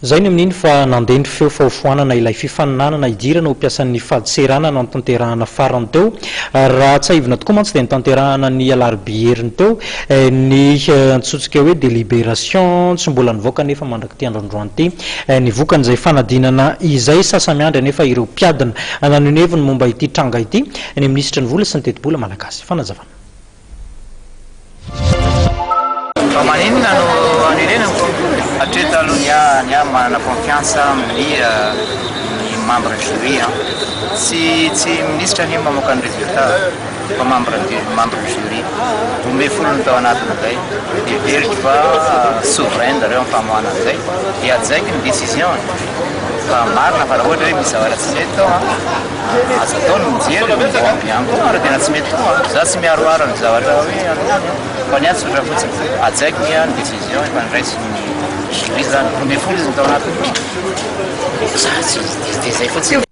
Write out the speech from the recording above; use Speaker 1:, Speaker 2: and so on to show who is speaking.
Speaker 1: zay ny amin'iny fa nandeha ny feo fahofoanana ilay fifaninanana idirana ho mpiasan'ny faditserana no nitanterahana farany teo raha tsy aivina tokoa mantsy dia nitanterahana ny alarobieriny teo ny antsotsika hoe délibération tsy mbola nivoaka nefa mandraky ty androandroany ty ny vokan'izay fanadinana izay sasamiandry nefa ireo mpiadina nanoneviny momba ity tranga ity ny ministra ny vola sy ny tetibola malagasy fanazavana
Speaker 2: maninona no anirenako hatreto aloha ny manana confiance amin'ny membre jury tsy ministre ny mamoaka ny résultat fa membre jury ombe folo ny tao anatiny zay dia veritra fa souverain zareo amin'ny famoahana an'izay dia adzaiky ny décision fa marina fa raha ohatra hoe misy zavatra tsy mety tao azo atao ny mijery ihany koa ara tena tsy mety tao za tsy miaroaro ny zavatra hoe fa ny azy sotra fotsiny adzaiky ny décision efa niraisy ny jury zany ombe folo izy ny tao anatiny dia zay fotsiny